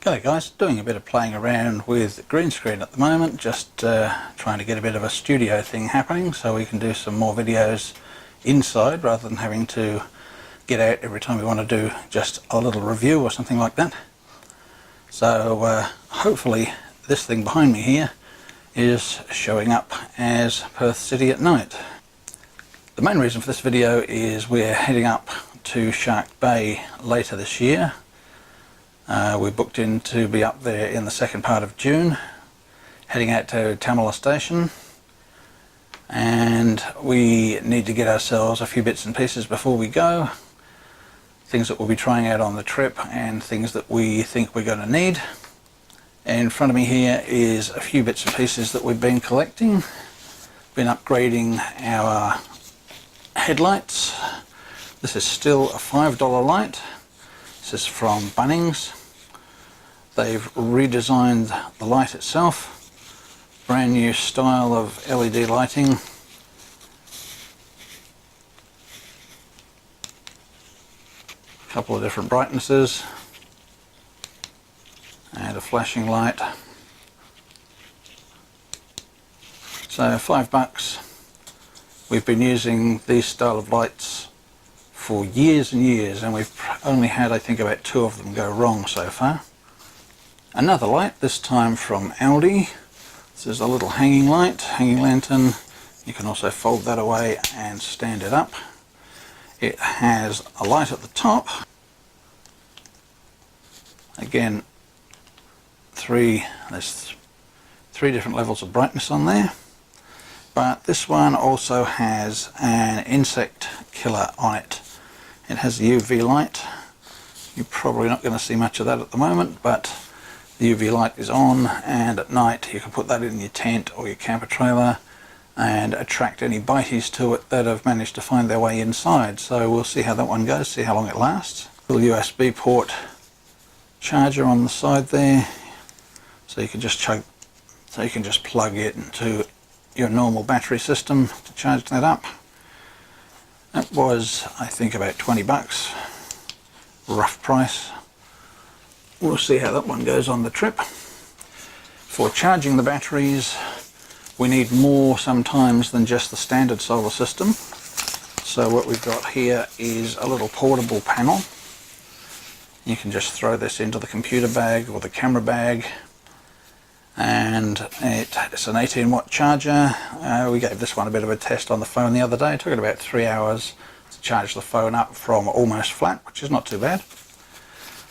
G'day guys, doing a bit of playing around with green screen at the moment, just trying to get a bit of a studio thing happening so we can do some more videos inside rather than having to get out every time we want to do just a little review or something like that. So hopefully this thing behind me here is showing up as Perth City at night. The main reason for this video is we're heading up to Shark Bay later this year. We're booked in to be up there in the second part of June, heading out to Tamala Station, and we need to get ourselves a few bits and pieces before we go, things that we'll be trying out on the trip and things that we think we're going to need. In front of me here is a few bits and pieces that we've been collecting. Been upgrading our headlights. This is still a $5 light. This is from Bunnings. They've redesigned the light itself. Brand new style of LED lighting. A couple of different brightnesses. And a flashing light. So $5. We've been using these style of lights for years and years, and we've only had, I think, about 2 of them go wrong so far. Another light, this time from Aldi. This is a little hanging light, hanging lantern. You can also fold that away and stand it up. It has a light at the top. Again, there's 3 different levels of brightness on there. But this one also has an insect killer on it. It has a UV light. You're probably not going to see much of that at the moment, but the UV light is on, and at night you can put that in your tent or your camper trailer and attract any bites to it that have managed to find their way inside. So we'll see how that one goes, see how long it lasts. Little USB port charger on the side there, so you can just plug it into your normal battery system to charge that up. That was, I think, about $20, rough price. We'll see how that one goes on the trip. For charging the batteries, we need more sometimes than just the standard solar system. So what we've got here is a little portable panel. You can just throw this into the computer bag or the camera bag, and it's an 18-watt charger. We gave this one a bit of a test on the phone the other day. It took it about 3 hours to charge the phone up from almost flat, which is not too bad.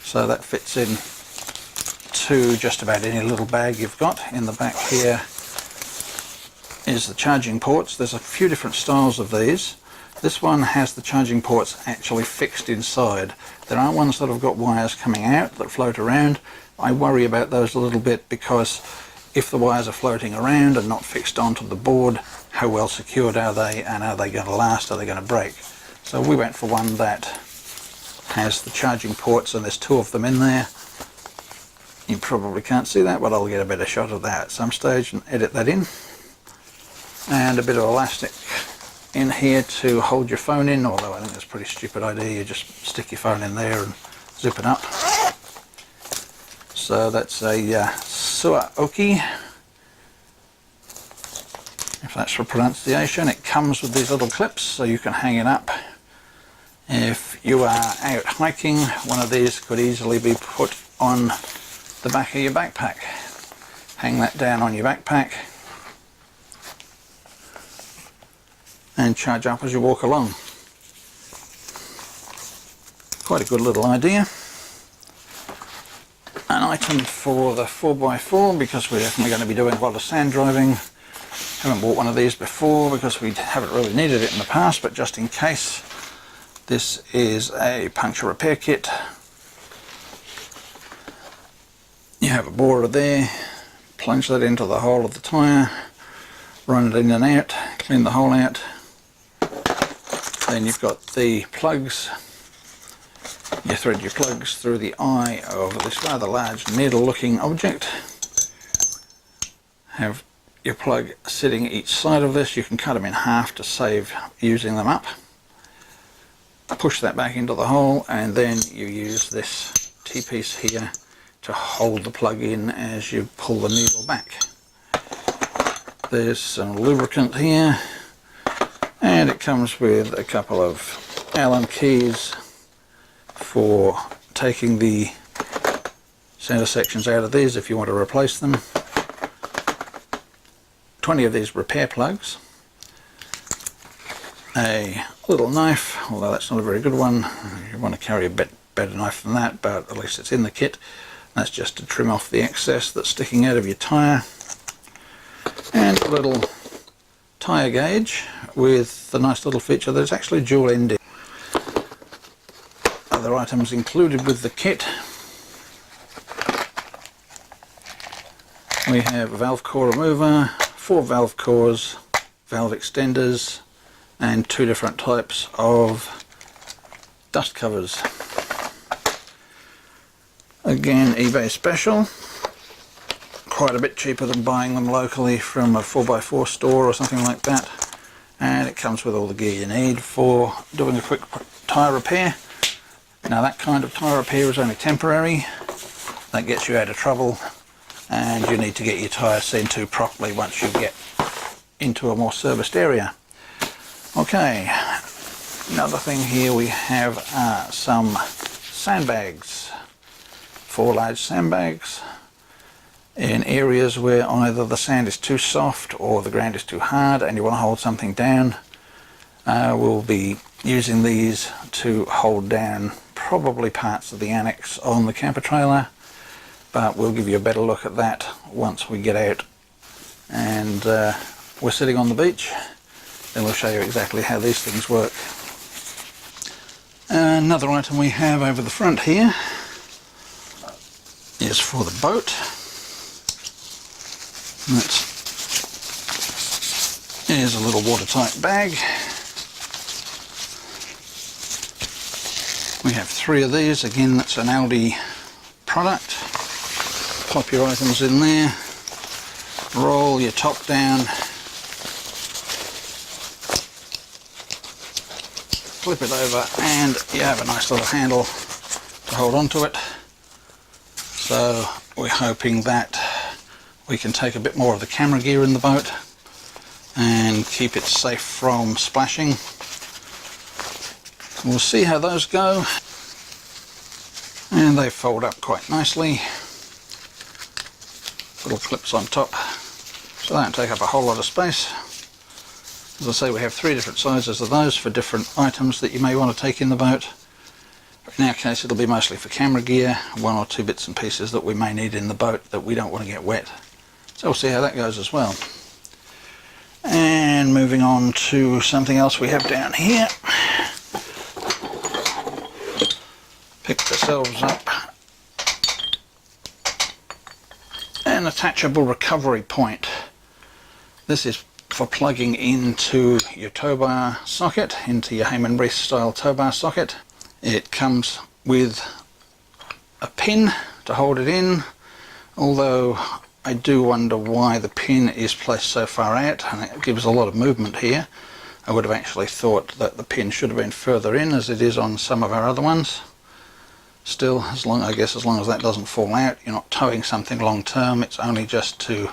So that fits in to just about any little bag you've got. In the back here is the charging ports. There's a few different styles of these. This one has the charging ports actually fixed inside. There are ones that have got wires coming out that float around. I worry about those a little bit, because if the wires are floating around and not fixed onto the board, how well secured are they, and are they going to last, are they going to break? So we went for one that has the charging ports, and there's 2 of them in there. You probably can't see that, but I'll get a better shot of that at some stage and edit that in. And a bit of elastic in here to hold your phone in, although I think that's a pretty stupid idea. You just stick your phone in there and zip it up. So that's a Suaoki, if that's the pronunciation. It comes with these little clips so you can hang it up. If you are out hiking, one of these could easily be put on the back of your backpack. Hang that down on your backpack and charge up as you walk along. Quite a good little idea. An item for the 4x4, because we're definitely going to be doing a lot of sand driving. Haven't bought one of these before because we haven't really needed it in the past, but just in case, this is a puncture repair kit. You have a borer there, plunge that into the hole of the tyre, run it in and out, clean the hole out. Then you've got the plugs. You thread your plugs through the eye of this rather large needle-looking object. Have your plug sitting each side of this. You can cut them in half to save using them up. Push that back into the hole, and then you use this T-piece here to hold the plug in as you pull the needle back. There's some lubricant here, and it comes with a couple of Allen keys for taking the center sections out of these if you want to replace them. 20 of these repair plugs, a little knife, although that's not a very good one. You want to carry a better knife than that, but at least it's in the kit. That's just to trim off the excess that's sticking out of your tyre. And a little tyre gauge with the nice little feature that it's actually dual ended. Other items included with the kit: we have a valve core remover, 4 valve cores, valve extenders, and 2 different types of dust covers. Again, eBay special, quite a bit cheaper than buying them locally from a 4x4 store or something like that, and it comes with all the gear you need for doing a quick tyre repair. Now that kind of tyre repair is only temporary. That gets you out of trouble, and you need to get your tyre seen to properly once you get into a more serviced area. Okay, another thing here we have some sandbags, 4 large sandbags in areas where either the sand is too soft or the ground is too hard and you want to hold something down. We'll be using these to hold down probably parts of the annex on the camper trailer, but we'll give you a better look at that once we get out and we're sitting on the beach. Then we'll show you exactly how these things work. Another item we have over the front here is for the boat. Here's a little watertight bag. We have 3 of these. Again, that's an Aldi product. Pop your items in there, roll your top down, flip it over, and you have a nice little handle to hold on to it. So we're hoping that we can take a bit more of the camera gear in the boat and keep it safe from splashing. We'll see how those go, and they fold up quite nicely. Little clips on top, so they don't take up a whole lot of space. As I say, we have 3 different sizes of those for different items that you may want to take in the boat. In our case, it'll be mostly for camera gear, 1 or 2 bits and pieces that we may need in the boat that we don't want to get wet. So we'll see how that goes as well. And moving on to something else we have down here. Picked ourselves up an attachable recovery point. This is for plugging into your tow bar socket, into your Hayman Reese style tow bar socket. It comes with a pin to hold it in, although I do wonder why the pin is placed so far out, and it gives a lot of movement here. I would have actually thought that the pin should have been further in, as it is on some of our other ones. Still, I guess as long as that doesn't fall out, you're not towing something long term. It's only just to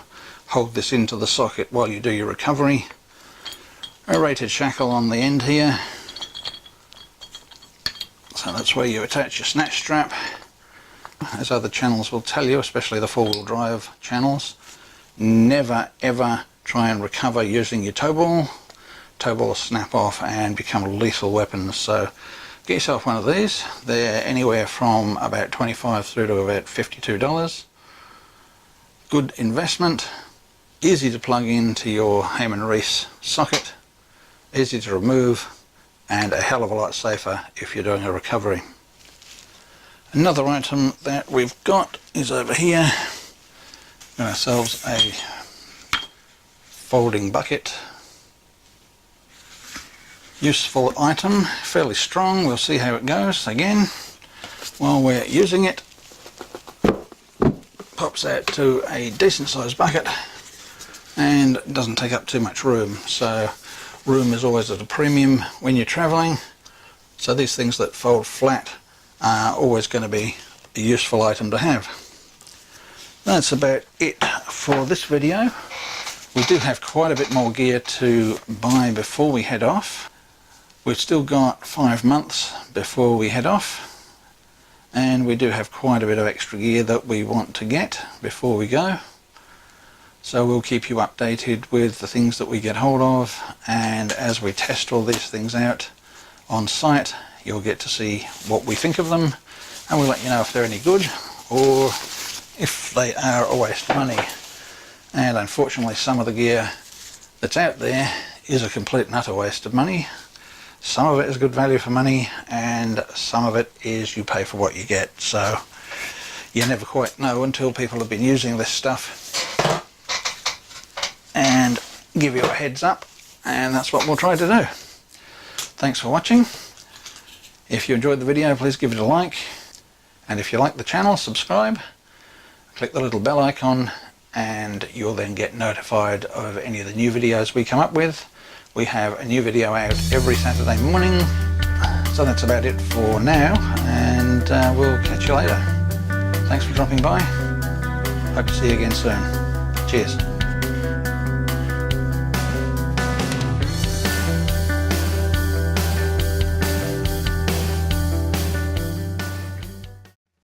hold this into the socket while you do your recovery. A rated shackle on the end here, so that's where you attach your snatch strap. As other channels will tell you, especially the 4-wheel drive channels, never ever try and recover using your tow ball. Tow balls snap off and become lethal weapons, so get yourself one of these. They're anywhere from about $25 through to about $52. Good investment, easy to plug into your Hayman Reese socket, easy to remove, and a hell of a lot safer if you're doing a recovery. Another item that we've got is over here. Got ourselves a folding bucket. Useful item, fairly strong. We'll see how it goes. Again, while we're using it, pops out to a decent sized bucket and doesn't take up too much room. So room is always at a premium when you're traveling. So these things that fold flat are always going to be a useful item to have. That's about it for this video. We do have quite a bit more gear to buy before we head off. We've still got 5 months before we head off, and we do have quite a bit of extra gear that we want to get before we go. So we'll keep you updated with the things that we get hold of, and as we test all these things out on site, you'll get to see what we think of them, and we'll let you know if they're any good or if they are a waste of money. And unfortunately, some of the gear that's out there is a complete and utter waste of money. Some of it is good value for money, and some of it is you pay for what you get. So you never quite know until people have been using this stuff and give you a heads up, and that's what we'll try to do. Thanks for watching. If you enjoyed the video, please give it a like, and if you like the channel, subscribe, click the little bell icon, and you'll then get notified of any of the new videos we come up with. We have a new video out every Saturday morning. So that's about it for now, and we'll catch you later. Thanks for dropping by. Hope to see you again soon. Cheers.